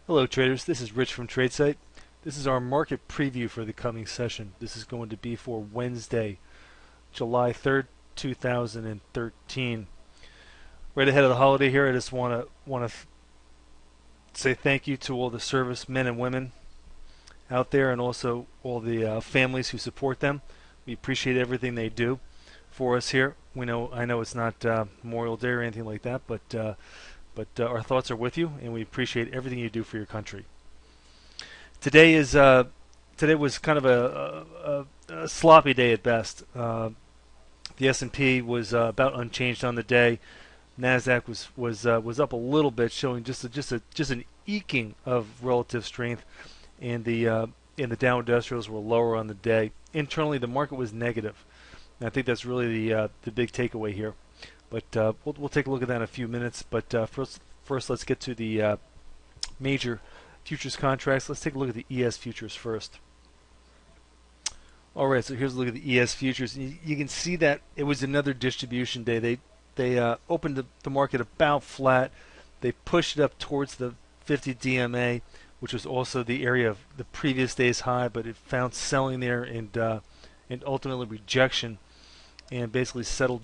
Hello traders, this is Rich from Tradesight. This is our market preview for the coming session. This is going to be for Wednesday, July 3rd, 2013. Right ahead of the holiday here, I just want to say thank you to all the servicemen and women out there and also all the families who support them. We appreciate everything they do for us here. I know it's not Memorial Day or anything like that, but our thoughts are with you, and we appreciate everything you do for your country. Today was kind of a sloppy day at best. The S&P was about unchanged on the day. Nasdaq was up a little bit, showing just an eking of relative strength, and the Dow Industrials were lower on the day. Internally, the market was negative, and I think that's really the big takeaway here. But we'll take a look at that in a few minutes. But first, let's get to the major futures contracts. Let's take a look at the ES futures first. All right, so here's a look at the ES futures. You can see that it was another distribution day. They opened the market about flat. They pushed it up towards the 50 DMA, which was also the area of the previous day's high, but it found selling there and ultimately rejection, and basically settled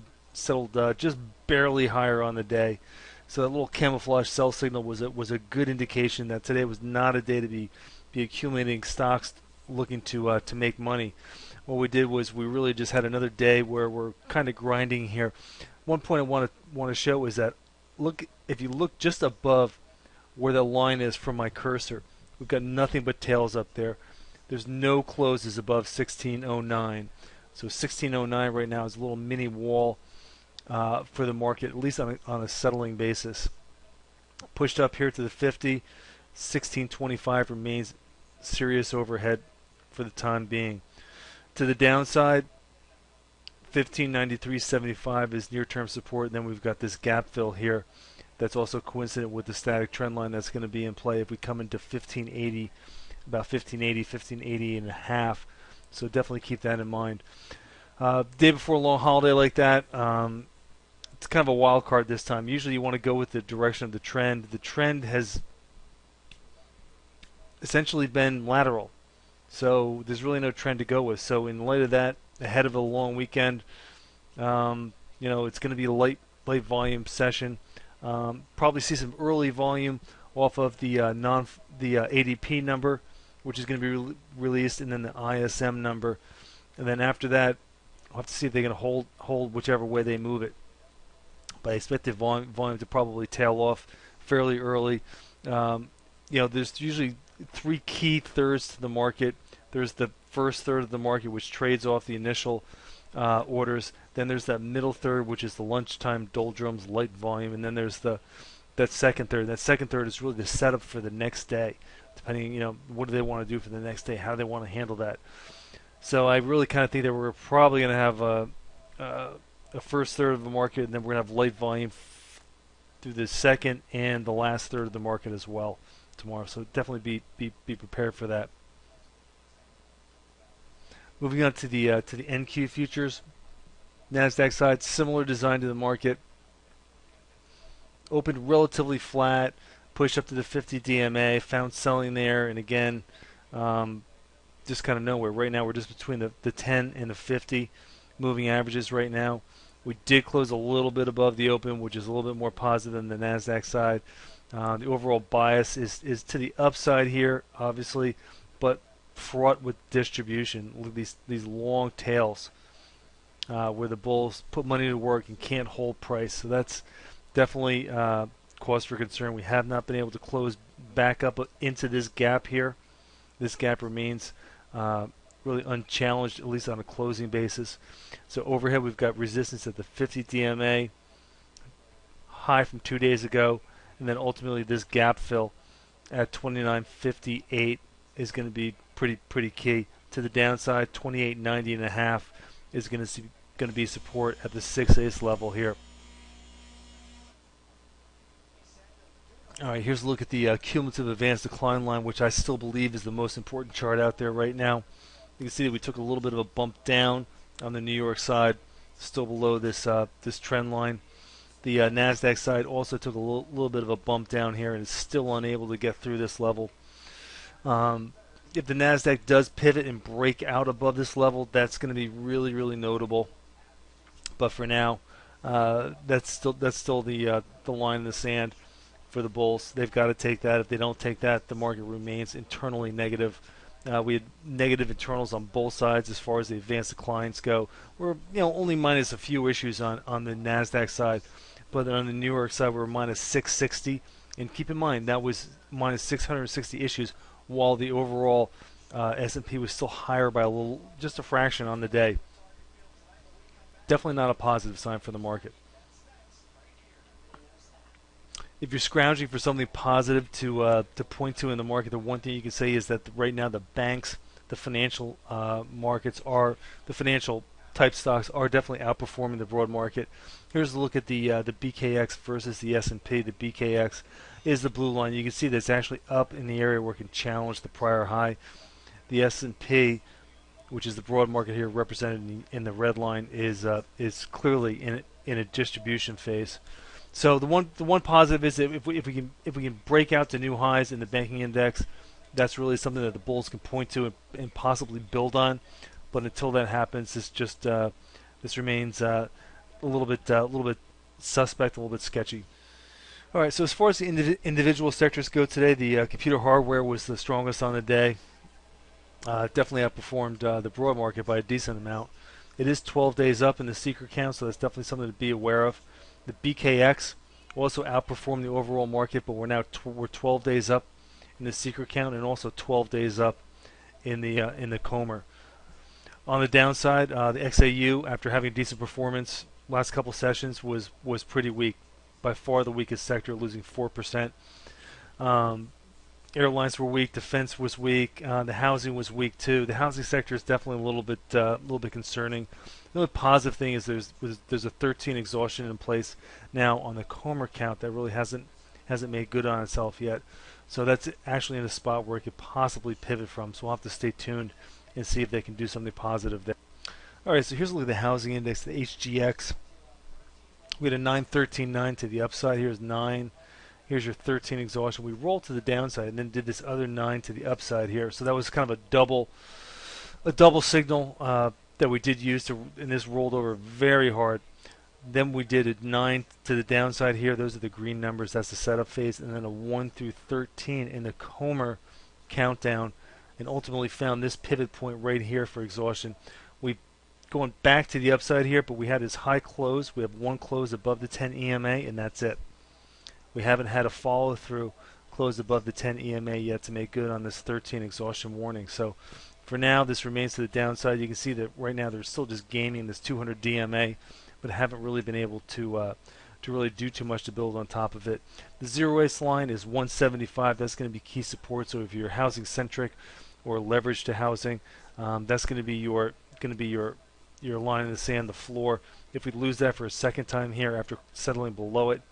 just barely higher on the day. So that little camouflage sell signal was a good indication that today was not a day to be accumulating stocks looking to make money. What we did was we really just had another day where we're kind of grinding here. One point I want to show is that if you look just above where the line is from my cursor, we've got nothing but tails up there. There's no closes above 1609. So 1609 right now is a little mini wall for the market, at least on a settling basis. Pushed up here to the 50, 1625 remains serious overhead for the time being. To the downside, 1593.75 is near-term support. And then we've got this gap fill here that's also coincident with the static trend line that's going to be in play if we come into 1580, about 1580 and a half. So definitely keep that in mind. Day before a long holiday like that, it's kind of a wild card this time. Usually you want to go with the direction of the trend. The trend has essentially been lateral, so there's really no trend to go with. So in light of that, ahead of a long weekend, it's going to be a light volume session. Probably see some early volume off of the ADP number, which is going to be released, and then the ISM number, and then after that, I'll have to see if they're going to hold whichever way they move it. But I expect the volume to probably tail off fairly early. There's usually three key thirds to the market. There's the first third of the market, which trades off the initial orders. Then there's that middle third, which is the lunchtime doldrums, light volume, and then there's that second third. That second third is really the setup for the next day, depending, what do they want to do for the next day, how do they want to handle that. So I really kind of think that we're probably going to have a first third of the market, and then we're going to have light volume through the second and the last third of the market as well tomorrow. So definitely be prepared for that. Moving on to the NQ futures, Nasdaq side, similar design to the market. Opened relatively flat, pushed up to the 50 DMA, found selling there, and again, just kind of nowhere. Right now we're just between the 10 and the 50 moving averages right now. We did close a little bit above the open, which is a little bit more positive than the Nasdaq side. The overall bias is to the upside here, obviously, but fraught with distribution. Look at these long tails where the bulls put money to work and can't hold price. So that's definitely cause for concern. We have not been able to close back up into this gap here. This gap remains really unchallenged, at least on a closing basis. So overhead, we've got resistance at the 50 DMA, high from 2 days ago, and then ultimately this gap fill at 29.58 is going to be pretty key. To the downside, 28.90 and a half is going to be support at the 6/8 level here. All right, here's a look at the cumulative advanced decline line, which I still believe is the most important chart out there right now. You can see that we took a little bit of a bump down on the New York side, still below this trend line. The Nasdaq side also took a little bit of a bump down here and is still unable to get through this level. If the Nasdaq does pivot and break out above this level, that's going to be really, really notable. But for now, that's still the line in the sand for the bulls. They've got to take that. If they don't take that, the market remains internally negative. We had negative internals on both sides as far as the advanced declines go. We're only minus a few issues on the Nasdaq side, but on the New York side we're minus 660. And keep in mind that was minus 660 issues, while the overall S&P was still higher by just a fraction on the day. Definitely not a positive sign for the market. If you're scrounging for something positive to point to in the market, the one thing you can say is that right now the banks, the financial markets the financial type stocks are definitely outperforming the broad market. Here's a look at the BKX versus the S&P. The BKX is the blue line. You can see that it's actually up in the area where it can challenge the prior high. The S&P, which is the broad market here represented in the red line, is clearly in a distribution phase. So the one positive is that if we can break out to new highs in the banking index, that's really something that the bulls can point to and possibly build on. But until that happens, this remains a little bit suspect, a little bit sketchy. All right. So as far as the individual sectors go today, the computer hardware was the strongest on the day. Definitely outperformed the broad market by a decent amount. It is 12 days up in the secret count, so that's definitely something to be aware of. The BKX also outperformed the overall market, but we're 12 days up in the secret count and also 12 days up in the Comer. On the downside, the XAU, after having a decent performance last couple sessions, was pretty weak. By far the weakest sector, losing 4%. Airlines were weak. Defense was weak. The housing was weak too. The housing sector is definitely a little bit concerning. The only positive thing is there's a 13 exhaustion in place now on the Comer count that really hasn't made good on itself yet. So that's actually in a spot where it could possibly pivot from. So we'll have to stay tuned and see if they can do something positive there. All right, so here's a look at the housing index, the HGX. We had a 913.9 to the upside. Here's 9. Here's your 13 exhaustion. We rolled to the downside and then did this other 9 to the upside here. So that was kind of a double signal that we did use and this rolled over very hard. Then we did a 9 to the downside here. Those are the green numbers. That's the setup phase. And then a 1 through 13 in the Comer countdown, and ultimately found this pivot point right here for exhaustion. We going back to the upside here, but we had this high close. We have one close above the 10 EMA, and that's it. We haven't had a follow through close above the 10 EMA yet to make good on this 13 exhaustion warning. So for now, this remains to the downside. You can see that right now they're still just gaining this 200 DMA, but haven't really been able to really do too much to build on top of it. The zero base line is 175. That's going to be key support. So if you're housing centric or leveraged to housing, that's going to be your line in the sand, the floor. If we lose that for a second time here after settling below it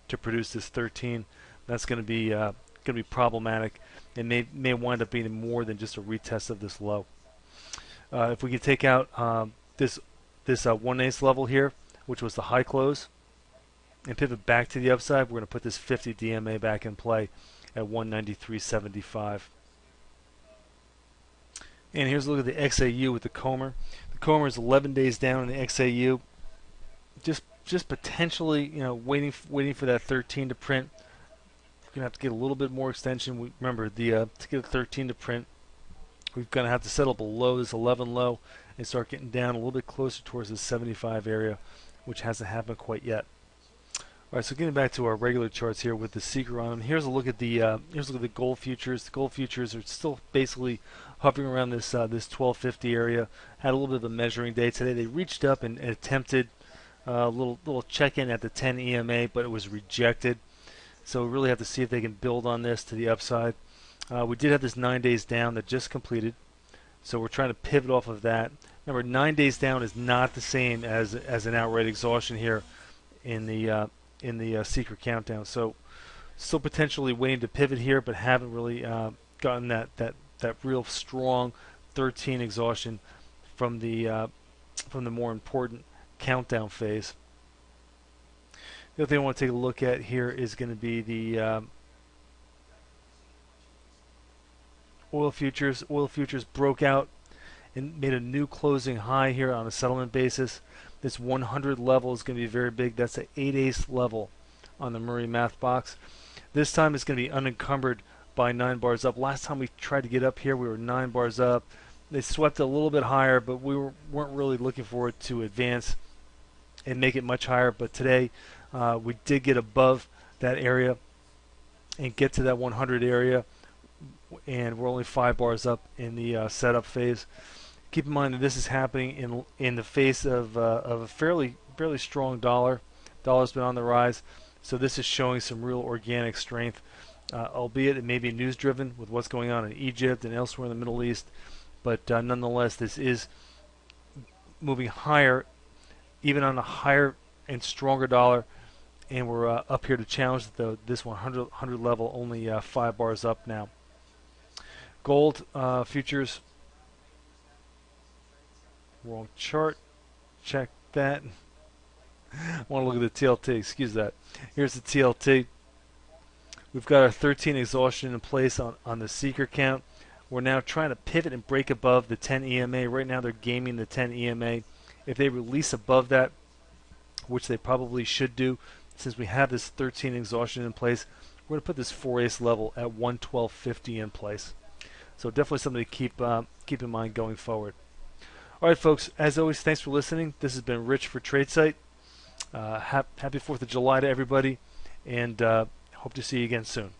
to produce this 13, that's going to be problematic and may wind up being more than just a retest of this low. If we can take out this 1/8 level here, which was the high close, and pivot back to the upside, we're going to put this 50 DMA back in play at 193.75. And here's a look at the XAU with the Comer. The Comer is 11 days down in the XAU. Just potentially, waiting for that 13 to print. We're gonna have to get a little bit more extension. Remember, to get a 13 to print, we're gonna have to settle below this 11 low and start getting down a little bit closer towards the 75 area, which hasn't happened quite yet. All right, so getting back to our regular charts here with the seeker on them. Here's a look at the gold futures. The gold futures are still basically hovering around this 1250 area. Had a little bit of a measuring day today. They reached up and attempted a little check-in at the 10 EMA, but it was rejected. So we really have to see if they can build on this to the upside. We did have this 9 days down that just completed, so we're trying to pivot off of that. Remember, 9 days down is not the same as an outright exhaustion here in the secret countdown. So still potentially waiting to pivot here, but haven't really gotten that real strong 13 exhaustion from the more important countdown phase. The other thing I want to take a look at here is going to be the oil futures. Oil futures broke out and made a new closing high here on a settlement basis. This 100 level is going to be very big. That's an 8/8 level on the Murray math box. This time it's going to be unencumbered by 9 bars up. Last time we tried to get up here, we were 9 bars up. They swept a little bit higher, but we weren't really looking for it to advance and make it much higher. But today we did get above that area and get to that 100 area, and we're only 5 bars up in the setup phase. Keep in mind that this is happening in the face of a fairly strong dollar. Dollar's been on the rise, so this is showing some real organic strength, albeit it may be news driven with what's going on in Egypt and elsewhere in the Middle East, but nonetheless this is moving higher, even on a higher and stronger dollar, and we're up here to challenge this 100 level, only 5 bars up now. Gold futures, wrong chart, check that. I want to look at the TLT, excuse that. Here's the TLT. We've got our 13 exhaustion in place on the seeker count. We're now trying to pivot and break above the 10 EMA. Right now they're gaming the 10 EMA. If they release above that, which they probably should do, since we have this 13 exhaustion in place, we're going to put this 4/8 level at 112.50 in place. So definitely something to keep in mind going forward. All right, folks, as always, thanks for listening. This has been Rich for Tradesight. Happy 4th of July to everybody, and hope to see you again soon.